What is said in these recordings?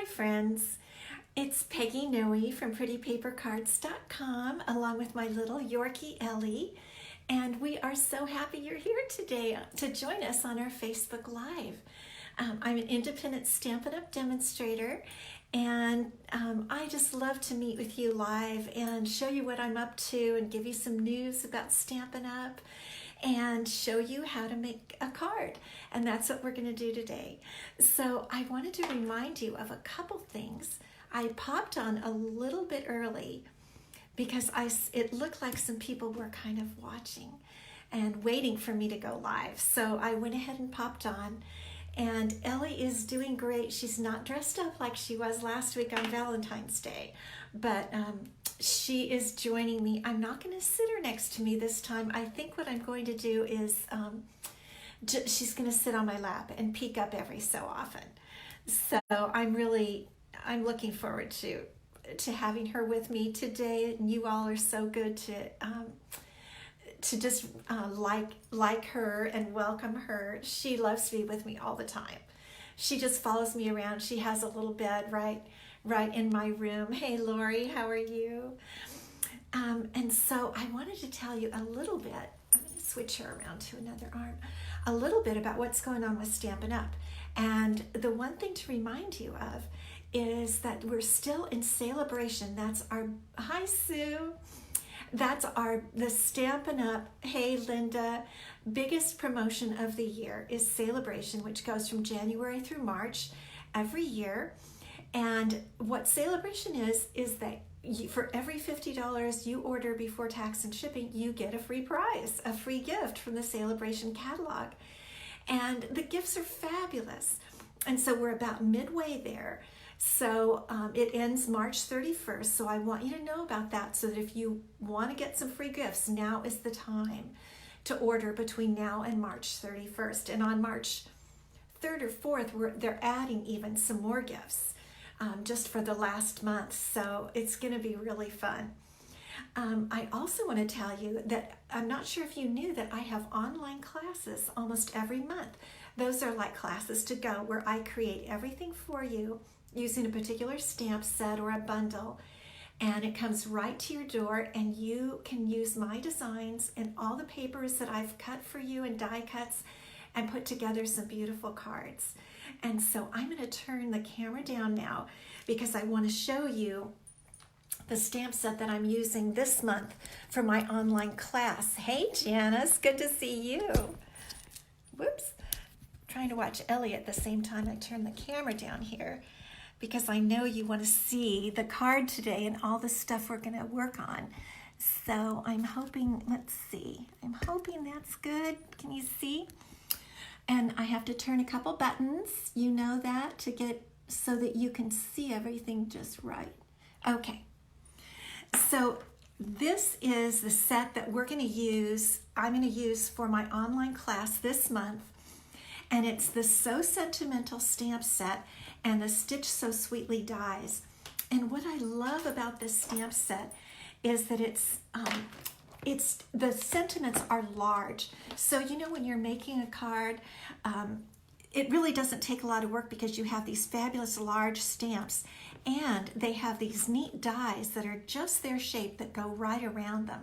Hi friends, it's Peggy and Elie from prettypapercards.com along with my little Yorkie Ellie, and we are so happy you're here today to join us on our Facebook Live. I'm an independent Stampin' Up demonstrator, and I just love to meet with you live and show you what I'm up to and give you some news about Stampin' Up and show you how to make a card. And that's what we're going to do today. So I wanted to remind you of a couple things. I popped on a little bit early because it looked like some people were kind of watching and waiting for me to go live. So I went ahead and popped on. And Ellie is doing great. She's not dressed up like she was last week on Valentine's Day, but she is joining me. I'm not going to sit her next to me this time. I think what I'm going to do is she's going to sit on my lap and peek up every so often. So I'm looking forward to having her with me today. And you all are so good to just like her and welcome her. She loves to be with me all the time. She just follows me around. She has a little bed right in my room. Hey Lori, how are you? And so I wanted to tell you a little bit, I'm going to switch her around to another arm, a little bit about what's going on with Stampin' Up. And the one thing to remind you of is that we're still in celebration. That's our, hi Sue. That's the Stampin' Up, hey Linda, biggest promotion of the year is Celebration, which goes from January through March every year. And what Celebration is that for every $50 you order before tax and shipping, you get a free prize, a free gift from the Celebration catalog. And the gifts are fabulous. And so we're about midway there. So it ends March 31st, so I want you to know about that so that if you want to get some free gifts, now is the time to order between now and March 31st. And on March 3rd or 4th, they're adding even some more gifts just for the last month, so it's going to be really fun. I also want to tell you that I'm not sure if you knew that I have online classes almost every month. Those are like classes to go where I create everything for you using a particular stamp set or a bundle, and it comes right to your door, and you can use my designs and all the papers that I've cut for you and die cuts and put together some beautiful cards. And so I'm going to turn the camera down now because I want to show you the stamp set that I'm using this month for my online class. Hey Janice, good to see you. Whoops, trying to watch Ellie at the same time I turn the camera down here, because I know you want to see the card today and all the stuff we're going to work on. So I'm hoping, let's see, I'm hoping that's good. Can you see? And I have to turn a couple buttons, you know that, to get so that you can see everything just right. Okay, so this is the set that we're going to use, I'm going to use for my online class this month. And it's the So Sentimental stamp set and the Stitch So Sweetly dies. And what I love about this stamp set is that the sentiments are large. So you know when you're making a card, it really doesn't take a lot of work because you have these fabulous large stamps, and they have these neat dies that are just their shape that go right around them.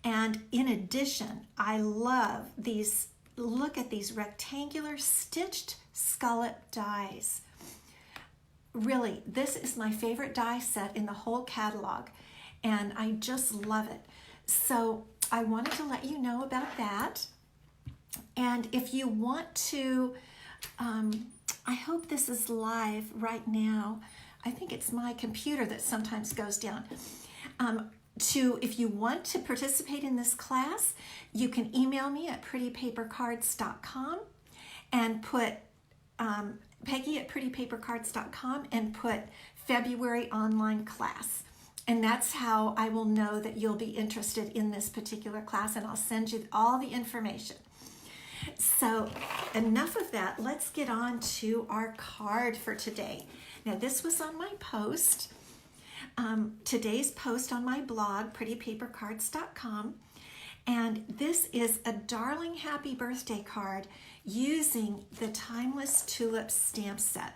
And in addition, I love these. Look at these rectangular stitched scallop dies. Really, this is my favorite die set in the whole catalog, and I just love it. So I wanted to let you know about that. And if you want to, I hope this is live right now. I think it's my computer that sometimes goes down. If you want to participate in this class, you can email me at prettypapercards.com and put Peggy at prettypapercards.com and put February online class. And that's how I will know that you'll be interested in this particular class, and I'll send you all the information. So enough of that. Let's get on to our card for today. Now this was on my post. Today's post on my blog, prettypapercards.com, and this is a darling happy birthday card using the Timeless Tulips stamp set.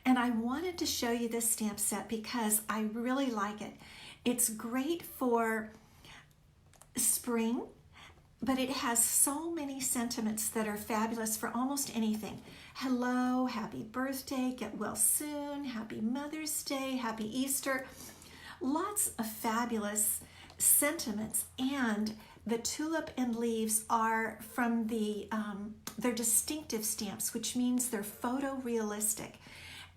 And I wanted to show you this stamp set because I really like it. It's great for spring, but it has so many sentiments that are fabulous for almost anything. Hello, happy birthday, get well soon, happy Mother's Day, happy Easter. Lots of fabulous sentiments, and the tulip and leaves are from they're distinctive stamps, which means they're photorealistic.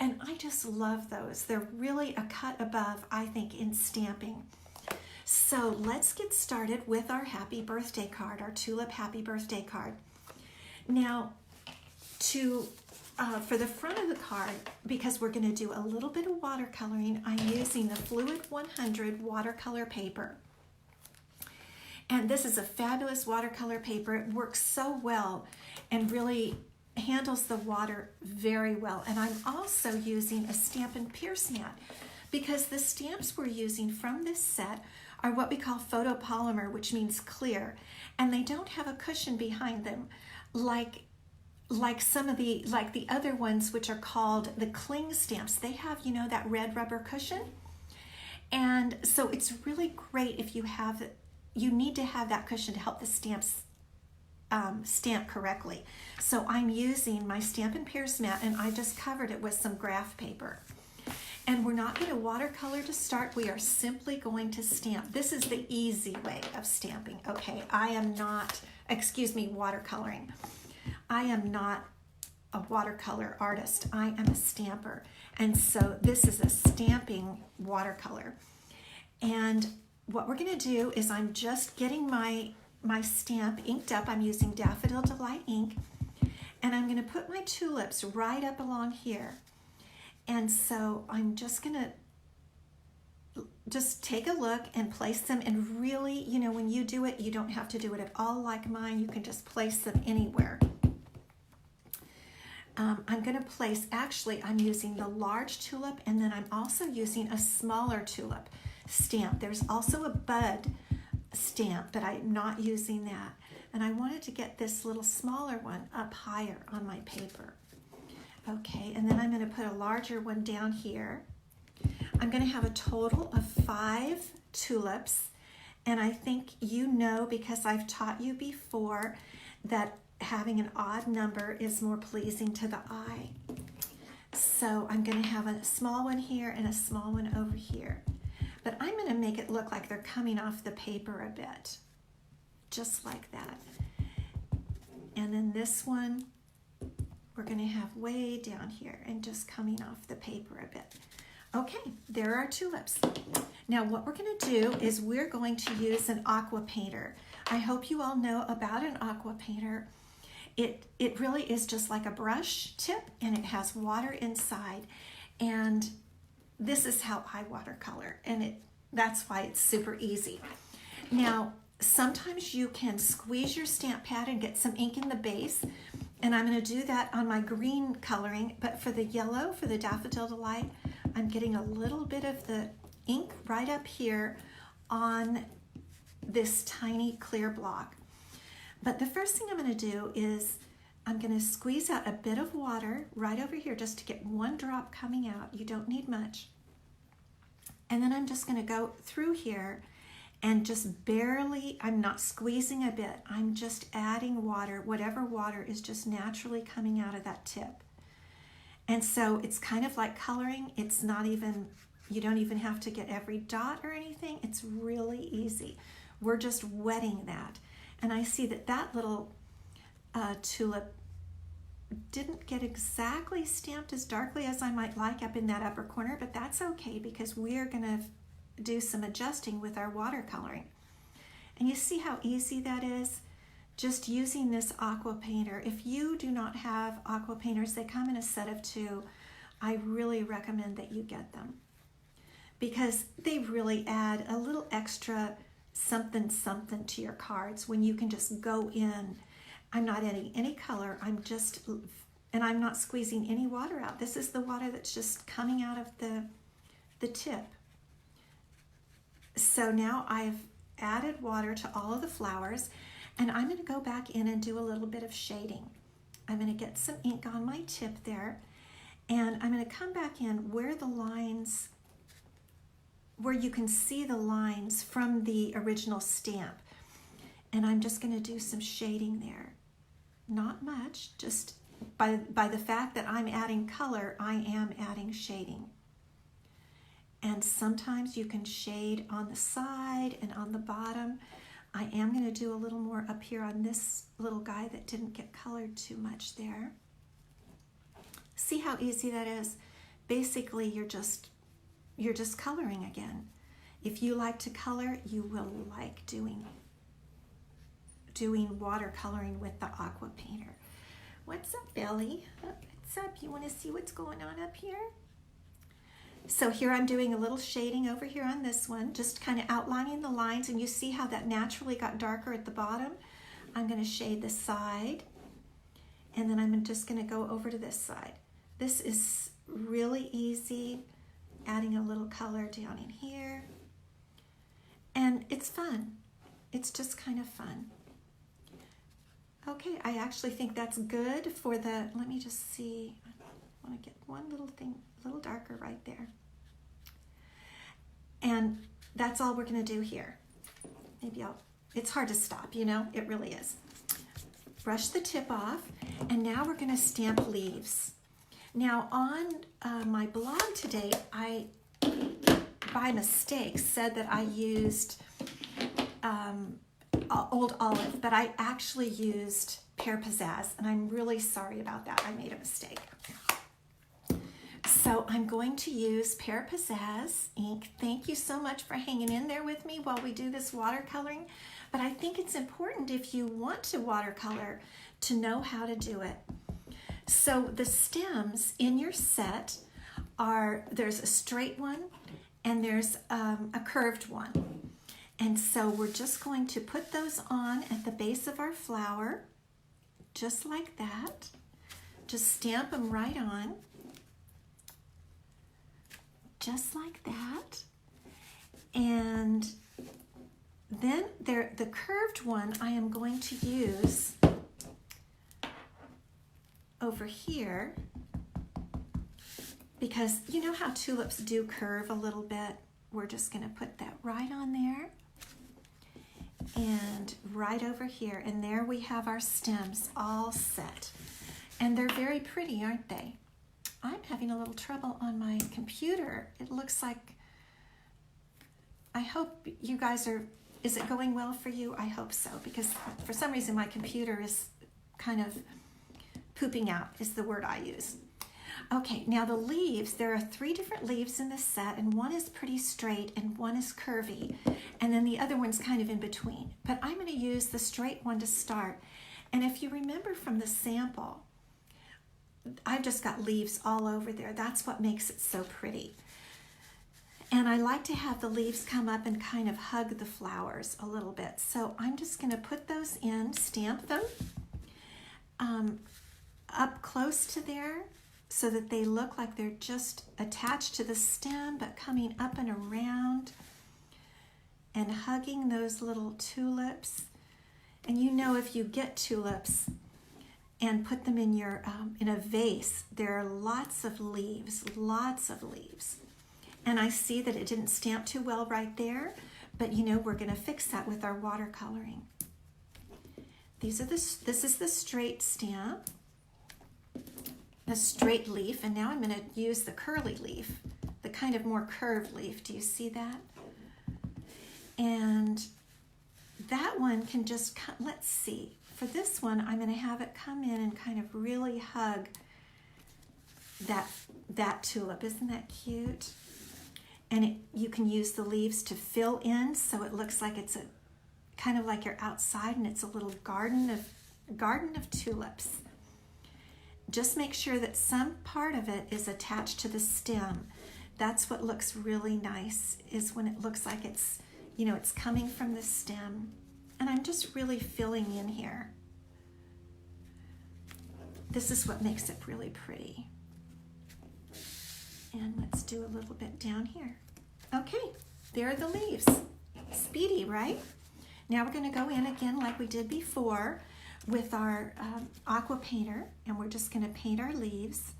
And I just love those. They're really a cut above, I think, in stamping. So let's get started with our happy birthday card, our tulip happy birthday card. Now, for the front of the card, because we're going to do a little bit of watercoloring, I'm using the Fluid 100 watercolor paper. And this is a fabulous watercolor paper. It works so well and really handles the water very well. And I'm also using a Stampin' Pierce mat because the stamps we're using from this set are what we call photopolymer, which means clear, and they don't have a cushion behind them like the other ones, which are called the cling stamps. They have, you know, that red rubber cushion. And so it's really great if you need to have that cushion to help the stamps stamp correctly. So I'm using my Stampin' Pierce mat, and I just covered it with some graph paper. And we're not going to watercolor to start. We are simply going to stamp. This is the easy way of stamping, okay? I am not, watercoloring. I am not a watercolor artist. I am a stamper. And so this is a stamping watercolor. And what we're going to do is I'm just getting my stamp inked up. I'm using Daffodil Delight ink. And I'm going to put my tulips right up along here. And so I'm just going to just take a look and place them. And really, you know, when you do it, you don't have to do it at all like mine. You can just place them anywhere. I'm going to place, actually, I'm using the large tulip, and then I'm also using a smaller tulip stamp. There's also a bud stamp, but I'm not using that. And I wanted to get this little smaller one up higher on my paper. Okay, and then I'm going to put a larger one down here. I'm going to have a total of 5 tulips, and I think you know, because I've taught you before, that having an odd number is more pleasing to the eye. So I'm going to have a small one here and a small one over here. But I'm going to make it look like they're coming off the paper a bit, just like that. And then this one, we're going to have way down here and just coming off the paper a bit. Okay, there are tulips. Now what we're going to do is we're going to use an aqua painter. I hope you all know about an aqua painter. It really is just like a brush tip, and it has water inside. And this is how I watercolor, and that's why it's super easy. Now, sometimes you can squeeze your stamp pad and get some ink in the base, and I'm going to do that on my green coloring, but for the yellow, for the Daffodil Delight, I'm getting a little bit of the ink right up here on this tiny clear block. But the first thing I'm going to do is I'm going to squeeze out a bit of water right over here just to get one drop coming out. You don't need much. And then I'm just going to go through here and just barely, I'm not squeezing a bit, I'm just adding water. Whatever water is just naturally coming out of that tip. And so it's kind of like coloring. It's not even, you don't even have to get every dot or anything. It's really easy. We're just wetting that. And I see that that little tulip didn't get exactly stamped as darkly as I might like up in that upper corner, but that's okay because we're going to do some adjusting with our watercoloring. And you see how easy that is? Just using this aqua painter. If you do not have aqua painters, they come in a set of 2. I really recommend that you get them because they really add a little extra something to your cards when you can just go in. I'm not adding any color, and I'm not squeezing any water out. This is the water that's just coming out of the tip. So now I've added water to all of the flowers, and I'm going to go back in and do a little bit of shading. I'm going to get some ink on my tip there, And I'm going to come back in where the lines, where you can see the lines from the original stamp. And I'm just going to do some shading there. Not much, just by the fact that I'm adding color, I am adding shading. And sometimes you can shade on the side and on the bottom. I am going to do a little more up here on this little guy that didn't get colored too much there. See how easy that is? Basically, you're just coloring again. If you like to color, you will like doing watercoloring with the aqua painter. What's up, Ellie? What's up? You want to see what's going on up here? So here I'm doing a little shading over here on this one, just kind of outlining the lines, and you see how that naturally got darker at the bottom. I'm going to shade the side, and then I'm just going to go over to this side. This is really easy, adding a little color down in here, and it's fun. It's just kind of fun. Okay, I actually think that's good for the, let me just see, I want to get one little thing a little darker right there. And that's all we're going to do here. Maybe it's hard to stop, you know, it really is. Brush the tip off, and now we're going to stamp leaves. Now on my blog today, I, by mistake, said that I used Old Olive, but I actually used Pear Pizzazz, and I'm really sorry about that. I made a mistake. So I'm going to use Pear Pizzazz ink. Thank you so much for hanging in there with me while we do this watercoloring. But I think it's important, if you want to watercolor, to know how to do it. So the stems in your set are, there's a straight one and there's a curved one. And so we're just going to put those on at the base of our flower, just like that. Just stamp them right on, just like that. And then the curved one I am going to use over here, because you know how tulips do curve a little bit. We're just going to put that right on there and right over here, and there we have our stems all set. And they're very pretty, aren't they? I'm having a little trouble on my computer. It looks like, I hope you guys are, is it going well for you? I hope so, because for some reason my computer is kind of pooping out, is the word I use. Okay, now the leaves, there are 3 different leaves in this set, and one is pretty straight and one is curvy, and then the other one's kind of in between. But I'm going to use the straight one to start. And if you remember from the sample, I've just got leaves all over there. That's what makes it so pretty. And I like to have the leaves come up and kind of hug the flowers a little bit. So I'm just going to put those in, stamp them up close to there, so that they look like they're just attached to the stem, but coming up and around and hugging those little tulips. And you know, if you get tulips and put them in your in a vase, there are lots of leaves. And I see that it didn't stamp too well right there, but you know, we're going to fix that with our watercoloring. This is the straight stamp, a straight leaf, and now I'm going to use the curly leaf, the kind of more curved leaf. Do you see that? And that one can just, let's see, for this one I'm going to have it come in and kind of really hug that tulip. Isn't that cute? And you can use the leaves to fill in, so it looks like it's a kind of like you're outside and it's a little garden of tulips. Just make sure that some part of it is attached to the stem. That's what looks really nice, is when it looks like it's, you know, it's coming from the stem. And I'm just really filling in here. This is what makes it really pretty. And let's do a little bit down here. Okay, there are the leaves. Speedy, right? Now we're going to go in again like we did before with our aqua painter, and we're just going to paint our leaves.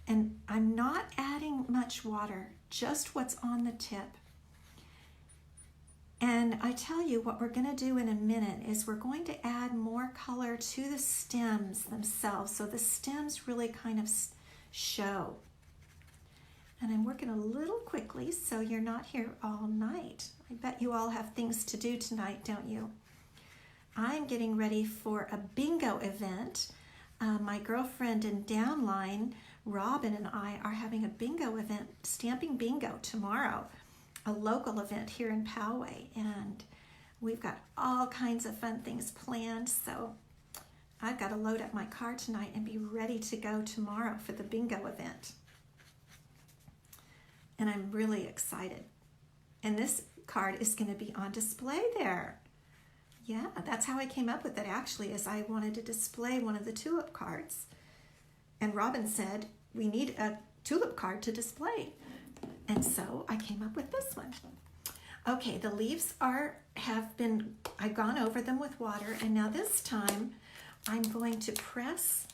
And I'm not adding much water, just what's on the tip. And I tell you what we're going to do in a minute is we're going to add more color to the stems themselves, so the stems really kind of show. And I'm working a little quickly so you're not here all night. I bet you all have things to do tonight, don't you? I'm getting ready for a bingo event. My girlfriend in downline, Robin, and I are having a bingo event, Stamping Bingo, tomorrow. A local event here in Poway, and we've got all kinds of fun things planned, so I've got to load up my car tonight and be ready to go tomorrow for the bingo event. And I'm really excited. And this card is going to be on display there. Yeah, that's how I came up with it, actually, is I wanted to display one of the tulip cards. And Robin said, we need a tulip card to display. And so I came up with this one. Okay, the leaves I've gone over them with water, and now this time I'm going to press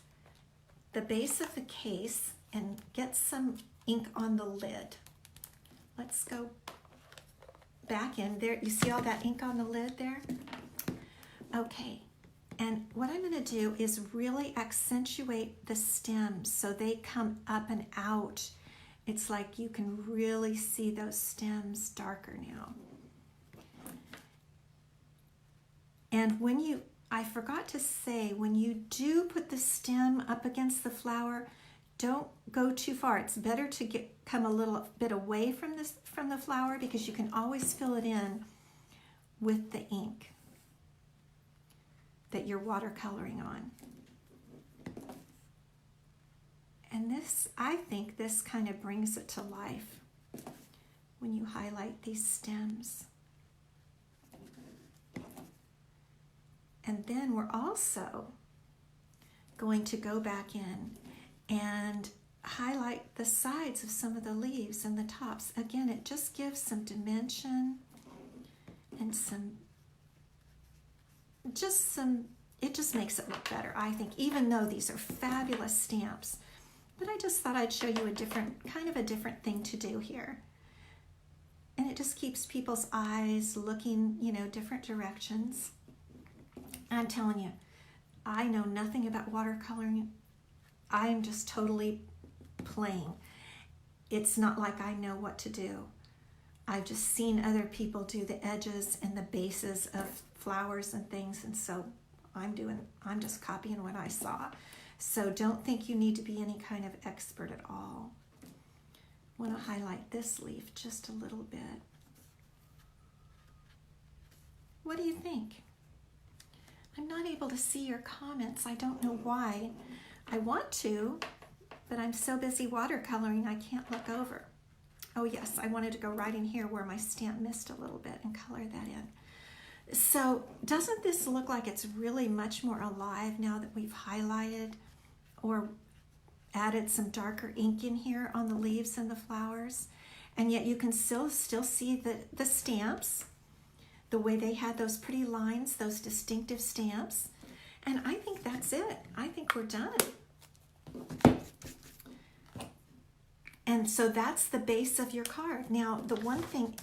the base of the case and get some ink on the lid. Let's go back in there. You see all that ink on the lid there? Okay, and what I'm going to do is really accentuate the stems so they come up and out. It's like you can really see those stems darker now. And I forgot to say, when you do put the stem up against the flower, don't go too far. It's better to come a little bit away from the flower, because you can always fill it in with the ink that you're watercoloring on. And I think this kind of brings it to life when you highlight these stems. And then we're also going to go back in and highlight the sides of some of the leaves and the tops. Again, it just gives some dimension and it just makes it look better, I think, even though these are fabulous stamps. But I just thought I'd show you a different thing to do here. And it just keeps people's eyes looking, different directions. I'm telling you, I know nothing about watercoloring. I'm just totally playing. It's not like I know what to do. I've just seen other people do the edges and the bases of flowers and things, and so I'm just copying what I saw. So don't think you need to be any kind of expert at all. I want to highlight this leaf just a little bit. What do you think? I'm not able to see your comments. I don't know why. I want to, but I'm so busy watercoloring I can't look over. Oh yes, I wanted to go right in here where my stamp missed a little bit and color that in. So doesn't this look like it's really much more alive now that we've highlighted or added some darker ink in here on the leaves and the flowers? And yet you can still see the stamps, the way they had those pretty lines, those distinctive stamps. And I think that's it. I think we're done. And so that's the base of your card. Now, the one thing,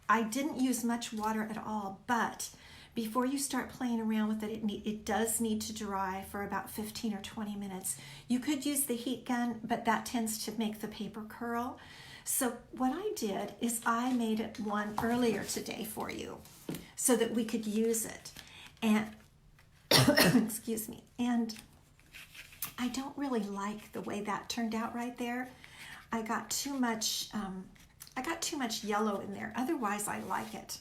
I didn't use much water at all, but before you start playing around with it, it does need to dry for about 15 or 20 minutes. You could use the heat gun, but that tends to make the paper curl. So what I did is I made it one earlier today for you so that we could use it. And, excuse me, and I don't really like the way that turned out right there. I got too much yellow in there. Otherwise, I like it.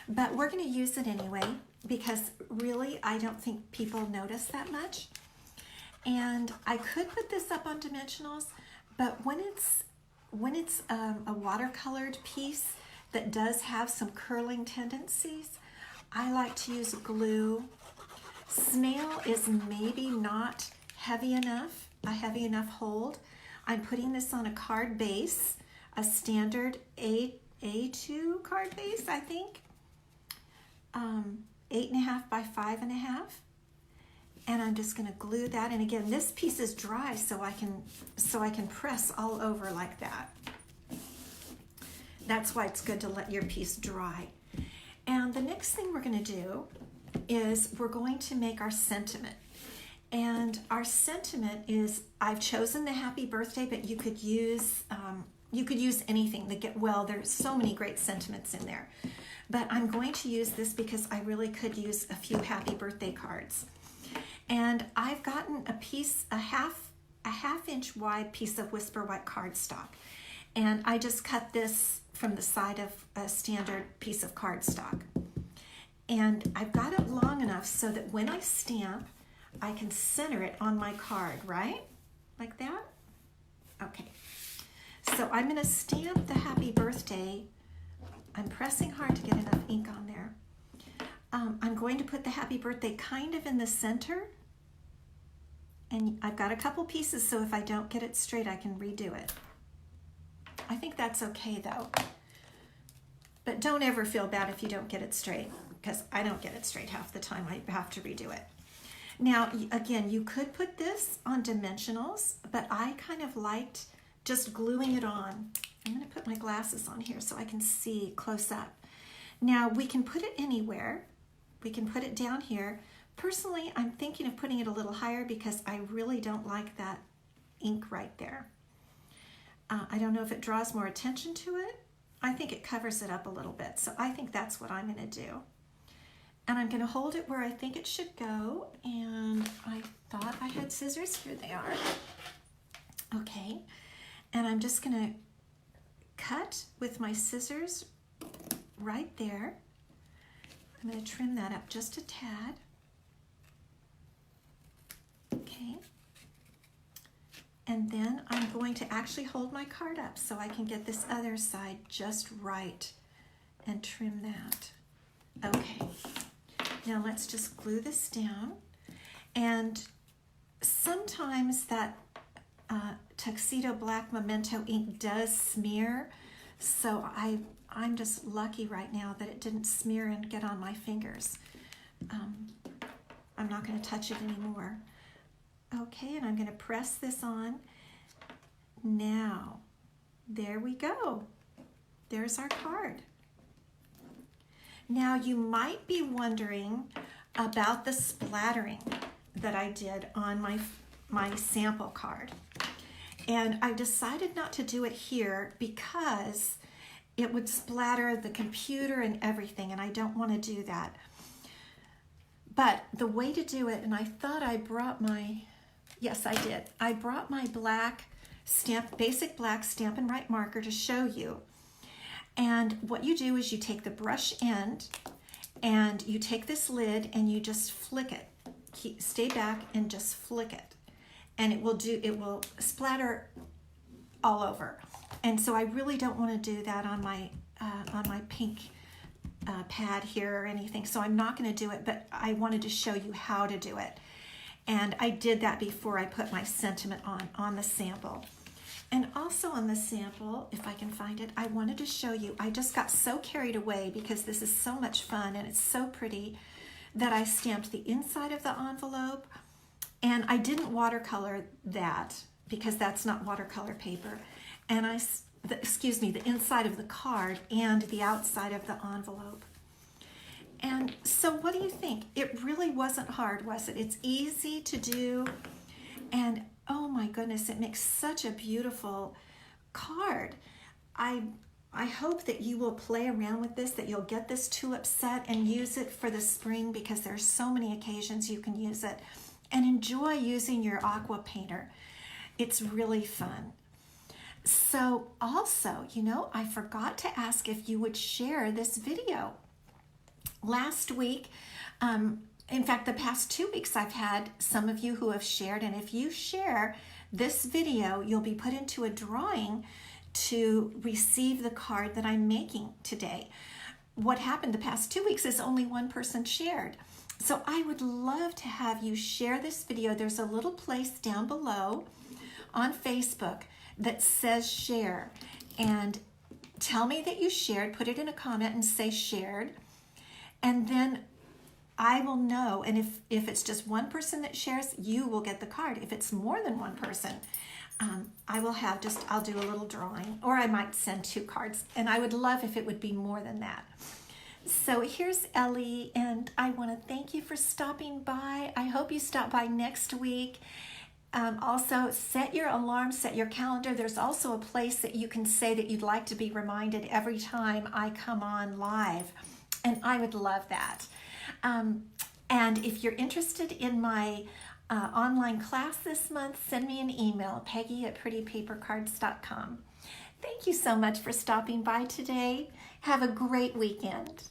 But we're going to use it anyway, because really, I don't think people notice that much. And I could put this up on dimensionals, but when it's a watercolored piece that does have some curling tendencies, I like to use glue. Snail is maybe not heavy enough, a heavy enough hold. I'm putting this on a card base, a standard A2 card base, I think. 8.5 by 5.5. And I'm just going to glue that. And again, this piece is dry, so I can press all over like that. That's why it's good to let your piece dry. And the next thing we're going to do is we're going to make our sentiment. And our sentiment is, I've chosen the happy birthday, but you could use anything. Well, there's so many great sentiments in there. But I'm going to use this because I really could use a few happy birthday cards. And I've gotten a half inch wide piece of Whisper White cardstock. And I just cut this from the side of a standard piece of cardstock. And I've got it long enough so that when I stamp, I can center it on my card, right? Like that? Okay. So I'm going to stamp the happy birthday. I'm pressing hard to get enough ink on there. I'm going to put the happy birthday kind of in the center. And I've got a couple pieces, so if I don't get it straight, I can redo it. I think that's okay though. But don't ever feel bad if you don't get it straight, because I don't get it straight half the time. I have to redo it. Now, again, you could put this on dimensionals, but I kind of liked just gluing it on. I'm going to put my glasses on here so I can see close up. Now, we can put it anywhere. We can put it down here. Personally, I'm thinking of putting it a little higher because I really don't like that ink right there. I don't know if it draws more attention to it. I think it covers it up a little bit, so I think that's what I'm going to do. And I'm going to hold it where I think it should go, and I thought I had scissors. Here they are. Okay, and I'm just going to cut with my scissors right there. I'm going to trim that up just a tad. Okay, and then I'm going to actually hold my card up so I can get this other side just right and trim that. Okay, now let's just glue this down. And sometimes that Tuxedo Black Memento ink does smear, so I'm just lucky right now that it didn't smear and get on my fingers. I'm not going to touch it anymore. Okay, and I'm going to press this on. Now, there we go. There's our card. Now, you might be wondering about the splattering that I did on my sample card. And I decided not to do it here because it would splatter the computer and everything, and I don't want to do that. But the way to do it, and I thought I brought my, yes, I did. I brought my black basic black Stampin' Up marker to show you. And what you do is you take the brush end and you take this lid and you just flick it. Stay back and just flick it. And it will splatter all over. And so I really don't want to do that on my pink pad here or anything. So I'm not going to do it, but I wanted to show you how to do it. And I did that before I put my sentiment on the sample. And also on the sample, if I can find it, I wanted to show you, I just got so carried away because this is so much fun and it's so pretty that I stamped the inside of the envelope, and I didn't watercolor that because that's not watercolor paper. And the inside of the card and the outside of the envelope. And so what do you think? It really wasn't hard, was it? It's easy to do, and oh my goodness, it makes such a beautiful card. I hope that you will play around with this, that you'll get this tulip set and use it for the spring, because there's so many occasions you can use it, and enjoy using your aqua painter. It's really fun. So also, I forgot to ask if you would share this video. Last week, in fact, the past 2 weeks, I've had some of you who have shared, and if you share this video, you'll be put into a drawing to receive the card that I'm making today. What happened the past 2 weeks is only one person shared. So I would love to have you share this video. There's a little place down below on Facebook that says share, and tell me that you shared. Put it in a comment and say shared, and then I will know. And if it's just one person that shares, you will get the card. If it's more than one person, I'll do a little drawing, or I might send 2 cards. And I would love if it would be more than that. So here's Ellie, and I want to thank you for stopping by. I hope you stop by next week. Also, set your alarm, set your calendar. There's also a place that you can say that you'd like to be reminded every time I come on live, and I would love that. And if you're interested in my online class this month, send me an email, Peggy@prettypapercards.com. Thank you so much for stopping by today. Have a great weekend.